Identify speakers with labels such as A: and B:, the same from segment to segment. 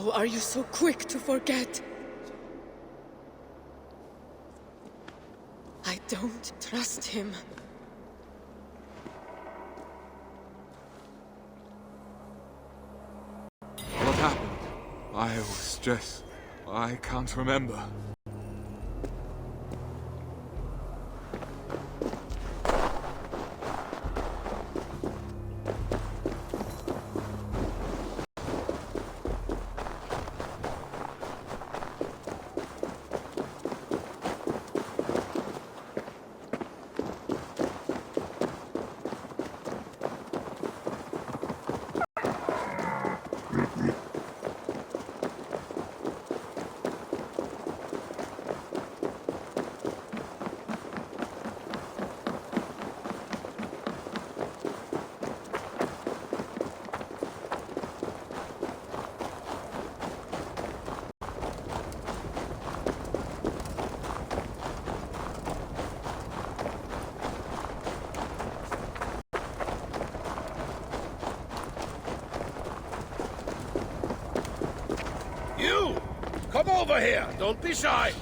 A: How are you so quick to forget? I don't trust him.
B: What happened? I was just... I can't remember.
C: You! Come over here! Don't be shy!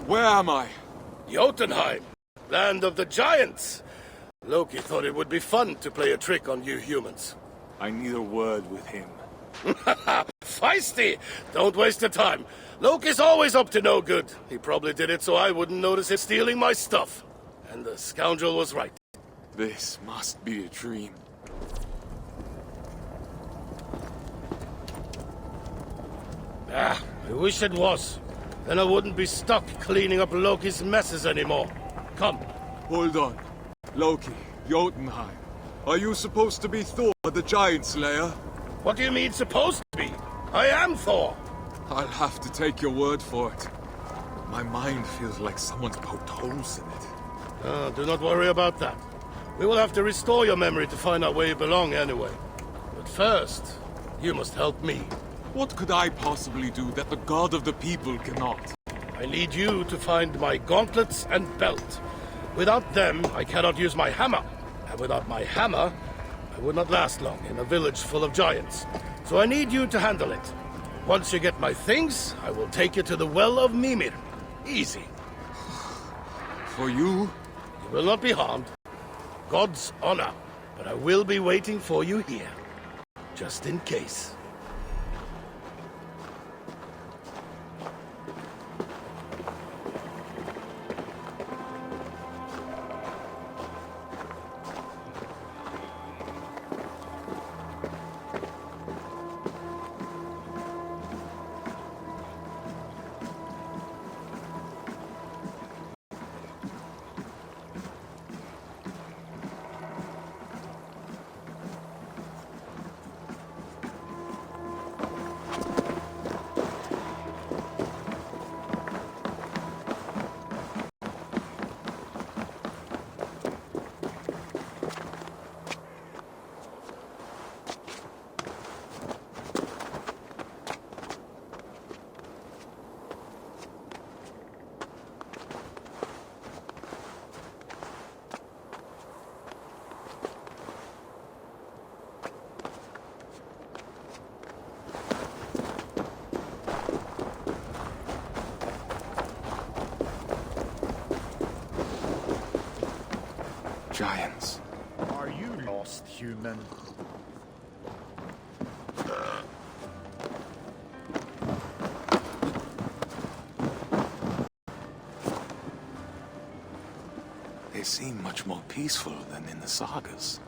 B: Where am I?
C: Jotunheim, land of the giants. Loki thought it would be fun to play a trick on you humans.
B: I need a word with him.
C: Feisty! Don't waste your time. Loki's always up to no good. He probably did it so I wouldn't notice him stealing my stuff. And the scoundrel was right.
B: This must be a dream.
C: Ah, I wish it was. Then I wouldn't be stuck cleaning up Loki's messes anymore. Come.
B: Hold on. Loki, Jotunheim. Are you supposed to be Thor, the Giant Slayer?
C: What do you mean supposed to be? I am Thor.
B: I'll have to take your word for it. My mind feels like someone's poked holes in it.
C: Do not worry about that. We will have to restore your memory to find out where you belong anyway. But first, you must help me.
B: What could I possibly do that the god of the people cannot?
C: I need you to find my gauntlets and belt. Without them, I cannot use my hammer. And without my hammer, I would not last long in a village full of giants, so I need you to handle it. Once you get my things, I will take you to the Well of Mimir. Easy.
B: For you?
C: You will not be harmed. God's honor. But I will be waiting for you here. Just in case.
B: Giants.
D: Are you lost, human?
B: They seem much more peaceful than in the sagas.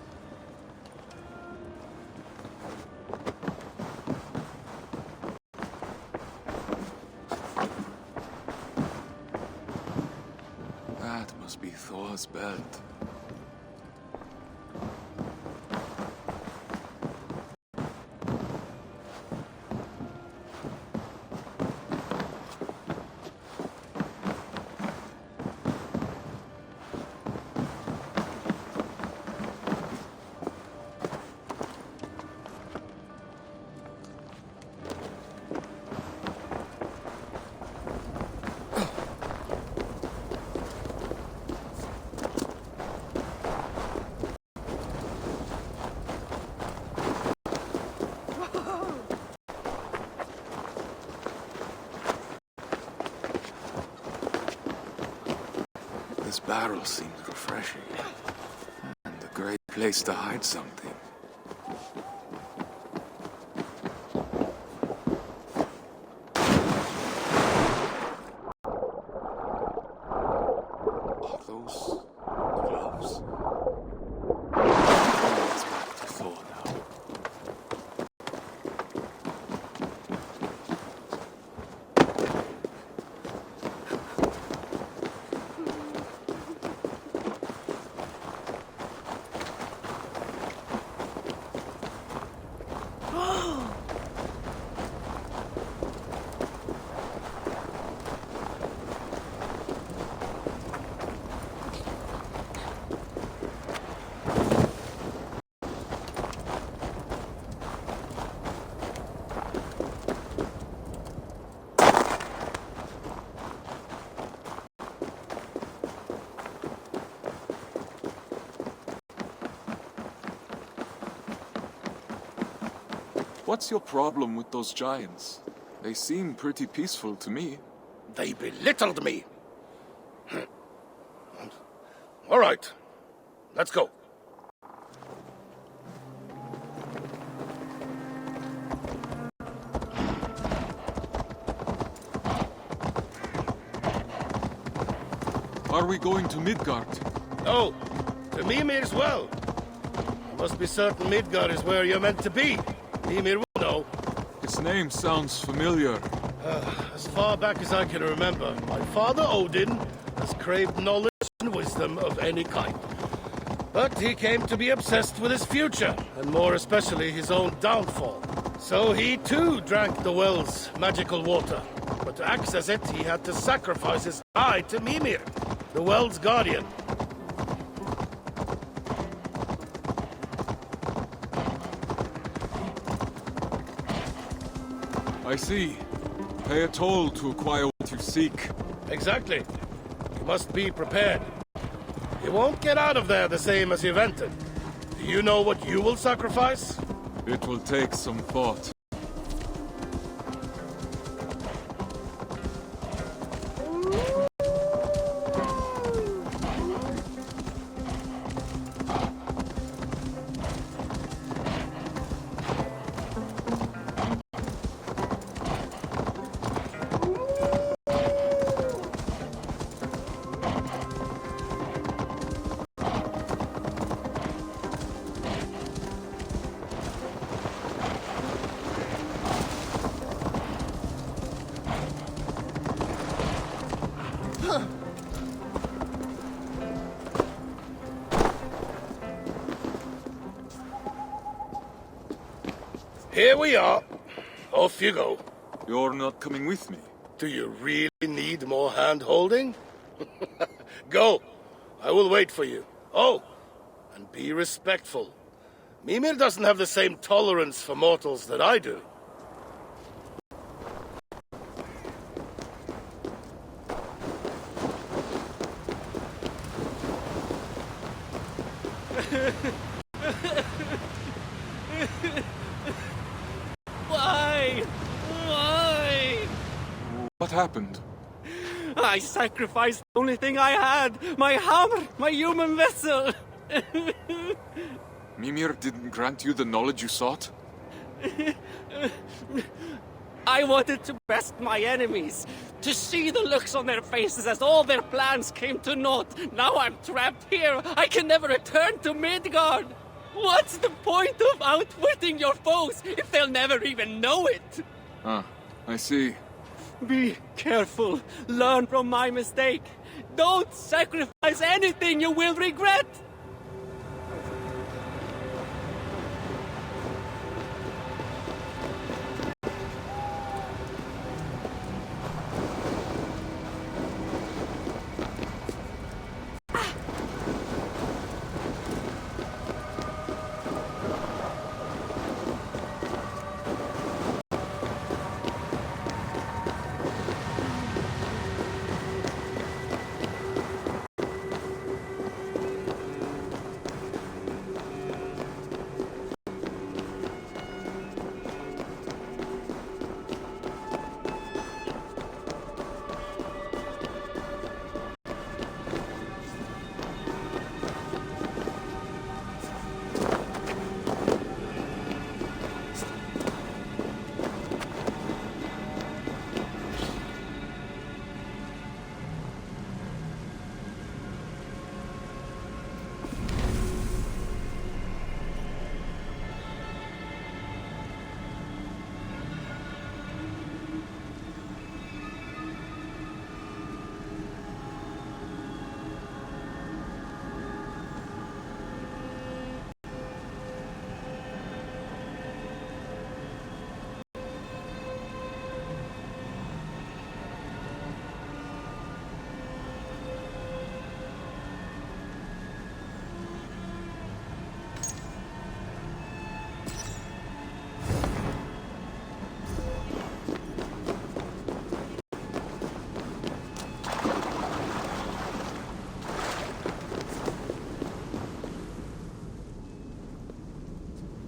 B: That must be Thor's belt. This barrel seems refreshing, and a great place to hide something. Are those gloves? It's back to Thor now. What's your problem with those giants? They seem pretty peaceful to me.
C: They belittled me. All right. Let's go.
B: Are we going to Midgard?
C: No, to Mimir's Well. You must be certain Midgard is where you're meant to be. Mimir will know.
B: His name sounds familiar.
C: As far back as I can remember, my father Odin has craved knowledge and wisdom of any kind. But he came to be obsessed with his future, and more especially his own downfall. So he too drank the well's magical water. But to access it, he had to sacrifice his eye to Mimir, the well's guardian.
B: I see. Pay a toll to acquire what you seek.
C: Exactly. You must be prepared. You won't get out of there the same as you've entered. Do you know what you will sacrifice?
B: It will take some thought.
C: Here we are. Off you go.
B: You're not coming with me.
C: Do you really need more hand-holding? Go. I will wait for you. Oh, and be respectful. Mimir doesn't have the same tolerance for mortals that I do.
E: Why? Why?
B: What happened?
E: I sacrificed the only thing I had. My hammer, my human vessel.
B: Mimir didn't grant you the knowledge you sought?
E: I wanted to best my enemies, to see the looks on their faces as all their plans came to naught. Now I'm trapped here. I can never return to Midgard. What's the point of outwitting your foes if they'll never even know it?
B: Ah, I see.
E: Be careful. Learn from my mistake. Don't sacrifice anything you will regret.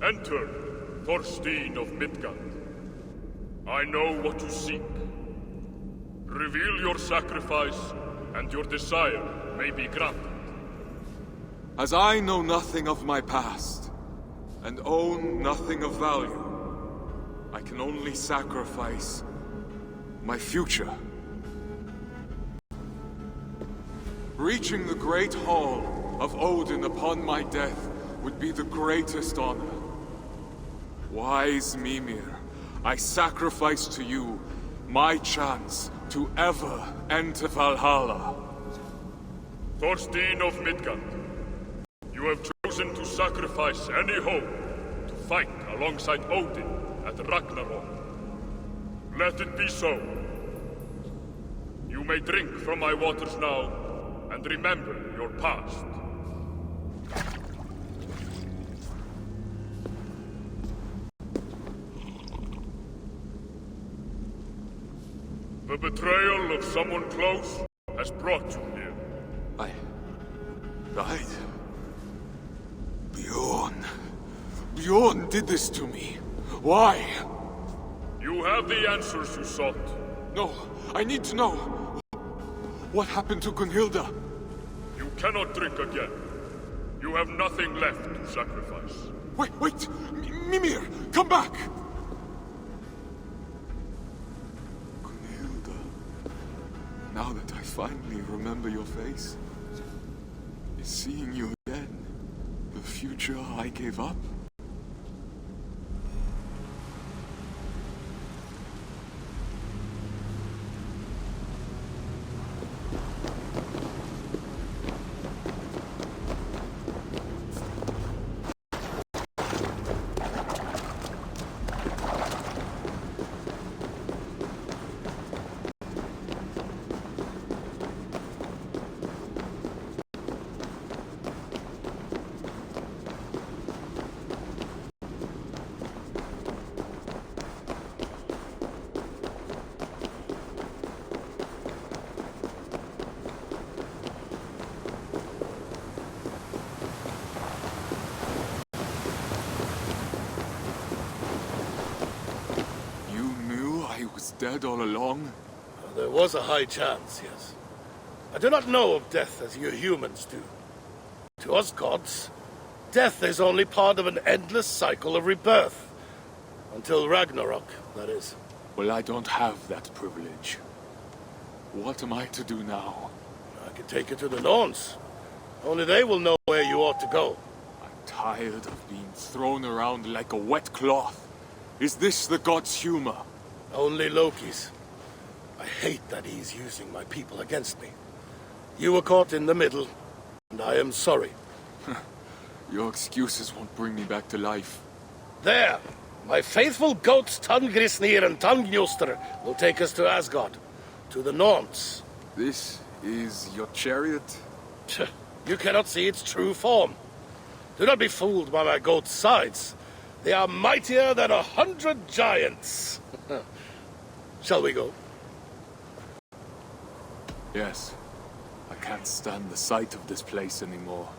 F: Enter, Thorstein of Midgard. I know what you seek. Reveal your sacrifice, and your desire may be granted.
B: As I know nothing of my past, and own nothing of value, I can only sacrifice my future. Reaching the great hall of Odin upon my death would be the greatest honor. Wise Mimir, I sacrifice to you my chance to ever enter Valhalla.
F: Thorstein of Midgard, you have chosen to sacrifice any hope to fight alongside Odin at Ragnarok. Let it be so. You may drink from my waters now, and remember your past. The betrayal of someone close has brought you here.
B: I died beyond Bjorn did this to me. Why?
F: You have the answers you sought.
B: No, I need to know. What happened to Gunhilda?
F: You cannot drink again. You have nothing left to sacrifice.
B: Wait! Mimir, come back! Gunhilda. Now that I finally remember your face, is seeing you again the future I gave up? Dead all along?
C: There was a high chance, yes. I do not know of death as you humans do. To us gods, death is only part of an endless cycle of rebirth. Until Ragnarok, that is.
B: Well, I don't have that privilege. What am I to do now?
C: I can take you to the Norns. Only they will know where you ought to go.
B: I'm tired of being thrown around like a wet cloth. Is this the god's humor?
C: Only Loki's. I hate that he's using my people against me. You were caught in the middle, and I am sorry.
B: Your excuses won't bring me back to life.
C: There! My faithful goats Tangrisnir and Tangnjoster will take us to Asgard, to the Norns.
B: This is your chariot?
C: You cannot see its true form. Do not be fooled by my goats' sides. They are mightier than 100 giants. Shall we go?
B: Yes. I can't stand the sight of this place anymore.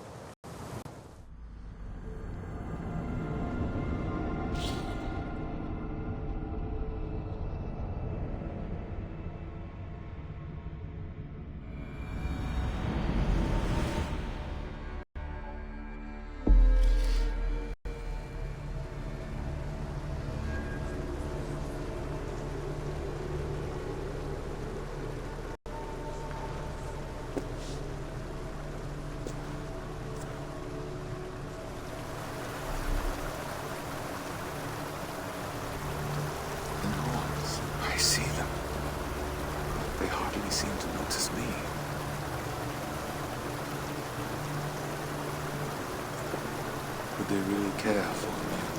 B: I see them. They hardly seem to notice me. Would they really care for me or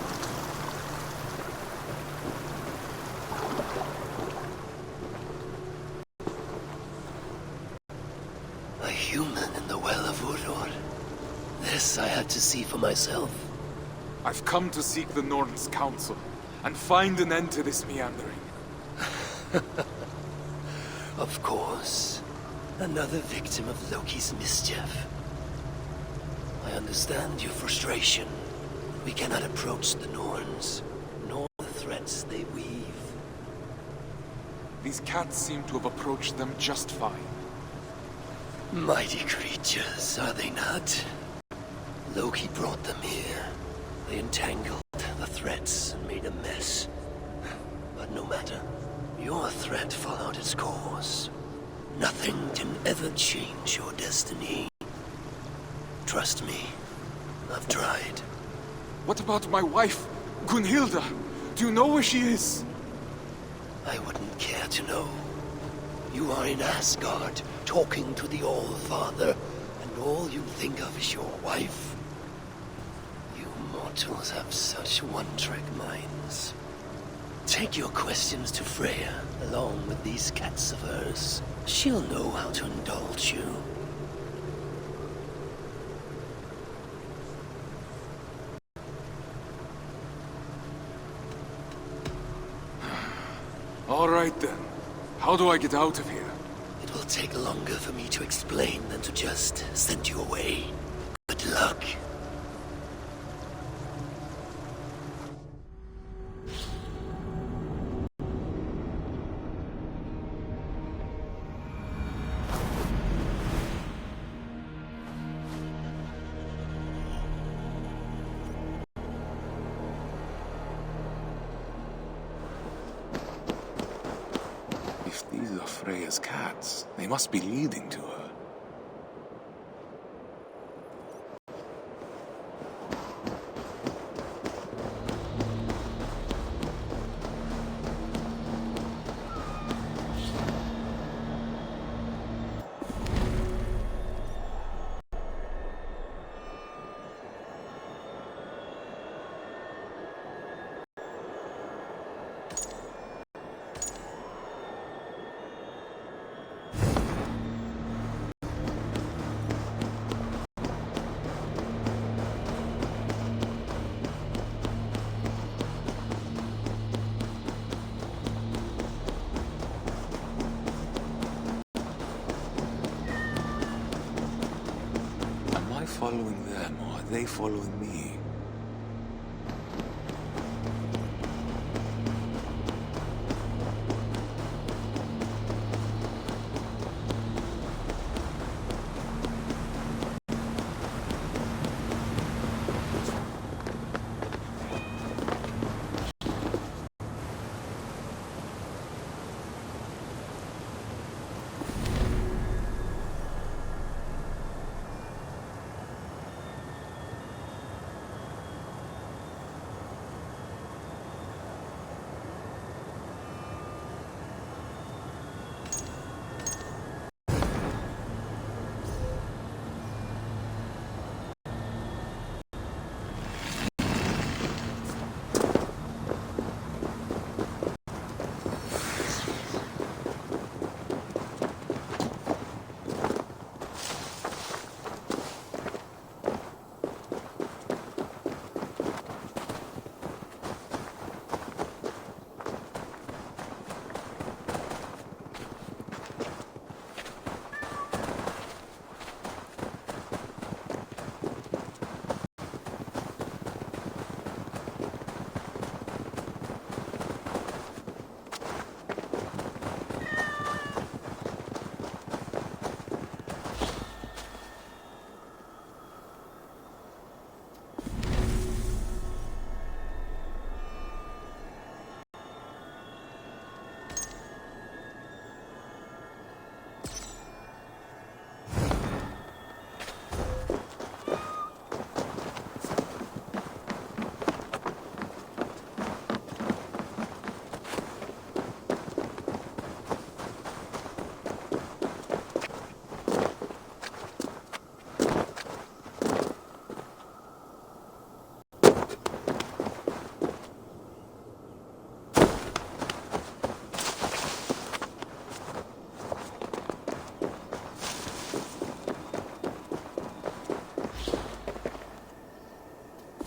B: not?
G: A human in the Well of Urur. This I had to see for myself.
B: I've come to seek the Norn's counsel and find an end to this meandering.
G: Of course. Another victim of Loki's mischief. I understand your frustration. We cannot approach the Norns, nor the threats they weave.
B: These cats seem to have approached them just fine.
G: Mighty creatures, are they not? Loki brought them here. They entangled the threats and made a mess. But no matter. Your threat followed its course. Nothing can ever change your destiny. Trust me, I've tried.
B: What about my wife, Gunhilda? Do you know where she is?
G: I wouldn't care to know. You are in Asgard, talking to the All-Father, and all you think of is your wife. You mortals have such one-track minds. Take your questions to Freya, along with these cats of hers. She'll know how to indulge you.
B: All right then. How do I get out of here?
G: It will take longer for me to explain than to just send you away. Good luck.
B: If these are Freya's cats, they must be leading to her. Am I following them, or are they following me?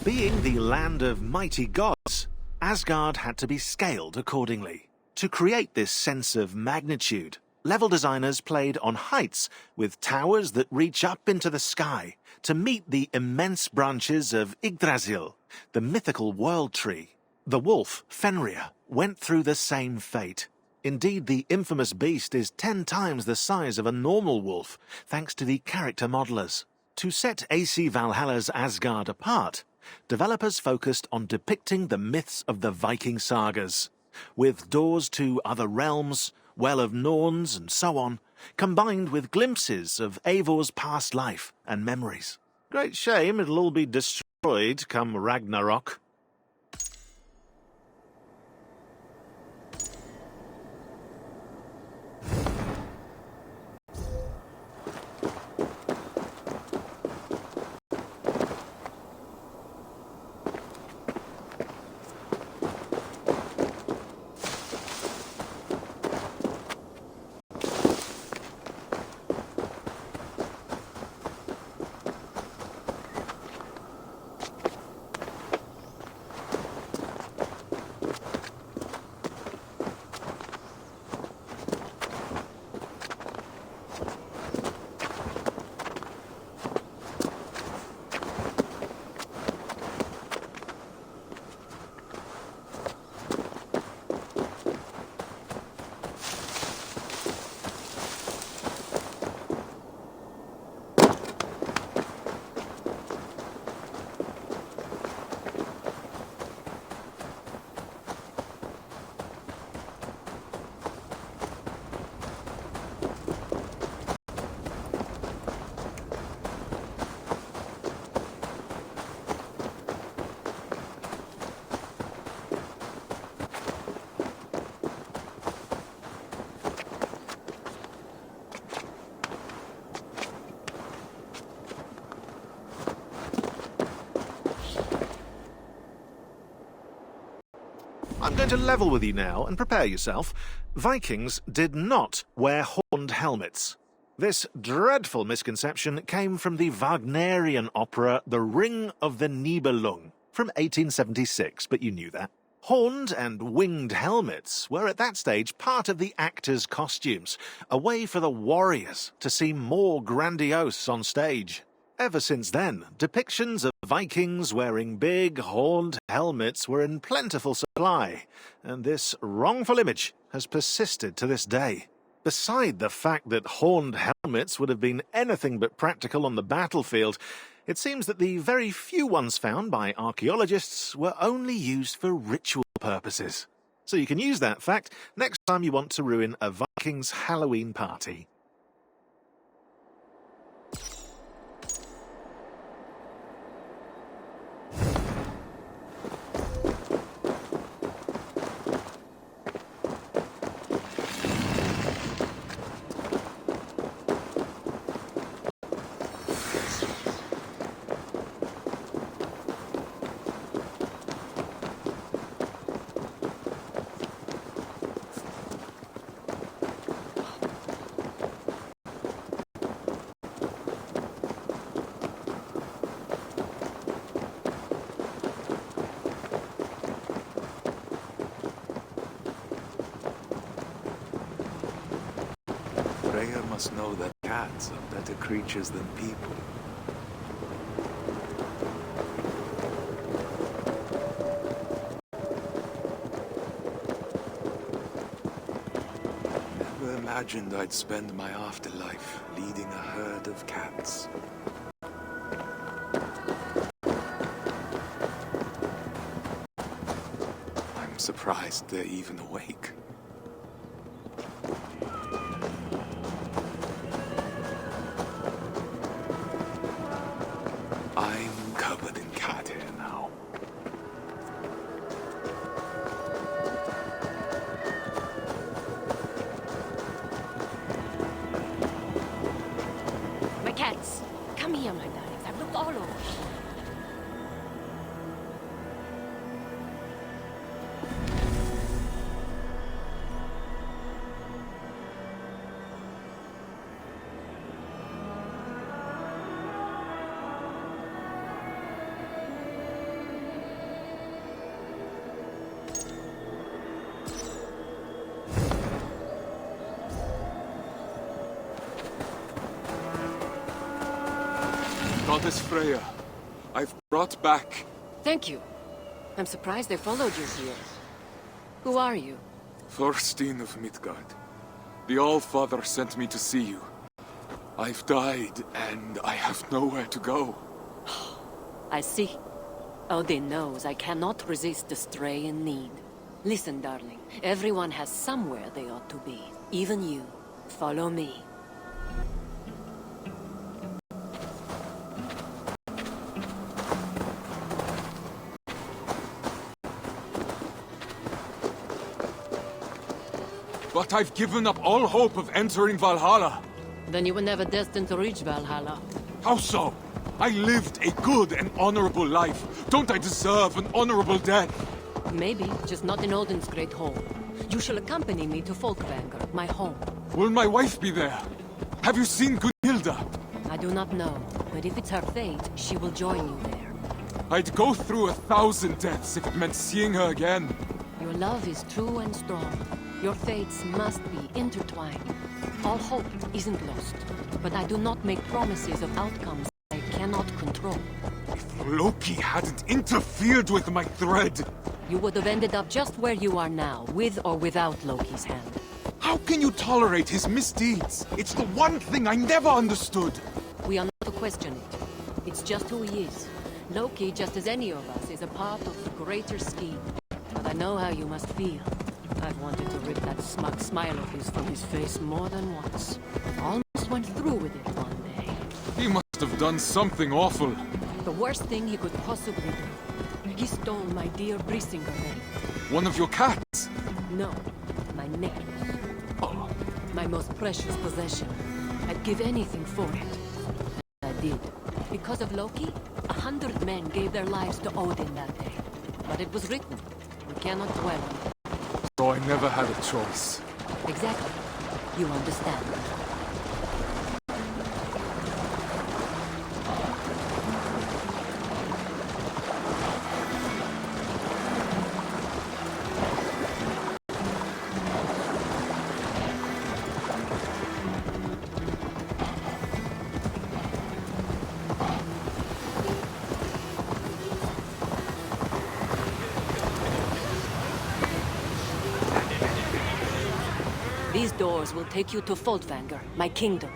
H: Being the land of mighty gods, Asgard had to be scaled accordingly. To create this sense of magnitude, level designers played on heights with towers that reach up into the sky to meet the immense branches of Yggdrasil, the mythical world tree. The wolf, Fenrir, went through the same fate. Indeed, the infamous beast is 10 times the size of a normal wolf, thanks to the character modelers. To set AC Valhalla's Asgard apart, developers focused on depicting the myths of the Viking sagas, with doors to other realms, Well of Norns, and so on, combined with glimpses of Eivor's past life and memories. Great shame it'll all be destroyed come Ragnarok. I'm going to level with you now and prepare yourself. Vikings did not wear horned helmets. This dreadful misconception came from the Wagnerian opera The Ring of the Nibelung from 1876, but you knew that. Horned and winged helmets were at that stage part of the actors' costumes, a way for the warriors to seem more grandiose on stage. Ever since then, depictions of Vikings wearing big, horned helmets were in plentiful supply, and this wrongful image has persisted to this day. Beside the fact that horned helmets would have been anything but practical on the battlefield, it seems that the very few ones found by archaeologists were only used for ritual purposes. So you can use that fact next time you want to ruin a Viking's Halloween party.
I: Freya must know that cats are better creatures than people. Never imagined I'd spend my afterlife leading a herd of cats. I'm surprised they're even awake. I'm covered in cat hair now.
J: My cats! Come here, my darlings. I've looked all over.
B: Goddess Freya, I've brought back...
J: Thank you. I'm surprised they followed you here. Who are you?
B: Thorstein of Midgard. The All-Father sent me to see you. I've died, and I have nowhere to go.
J: I see. Odin knows I cannot resist a stray in need. Listen, darling. Everyone has somewhere they ought to be. Even you. Follow me.
B: But I've given up all hope of entering Valhalla.
J: Then you were never destined to reach Valhalla.
B: How so? I lived a good and honorable life. Don't I deserve an honorable death?
J: Maybe, just not in Odin's great hall. You shall accompany me to Folkvanger, my home.
B: Will my wife be there? Have you seen Gunhilda?
J: I do not know, but if it's her fate, she will join you there.
B: I'd go through 1,000 deaths if it meant seeing her again.
J: Your love is true and strong. Your fates must be intertwined. All hope isn't lost, but I do not make promises of outcomes I cannot control.
B: If Loki hadn't interfered with my thread...
J: You would have ended up just where you are now, with or without Loki's hand.
B: How can you tolerate his misdeeds? It's the one thing I never understood.
J: We are not to question it. It's just who he is. Loki, just as any of us, is a part of the greater scheme. But I know how you must feel. I've wanted to rip that smug smile of his from his face more than once. Almost went through with it one day.
B: He must have done something awful.
J: The worst thing he could possibly do. He stole my dear Brisinga ring.
B: One of your cats?
J: No, my necklace.
B: Oh.
J: My most precious possession. I'd give anything for it. And I did. Because of Loki, 100 men gave their lives to Odin that day. But it was written. We cannot dwell on.
B: So I never had a choice.
J: Exactly. You understand. These doors will take you to Fodvanger, my kingdom.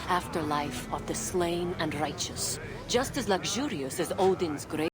J: Afterlife of the slain and righteous. Just as luxurious as Odin's grave.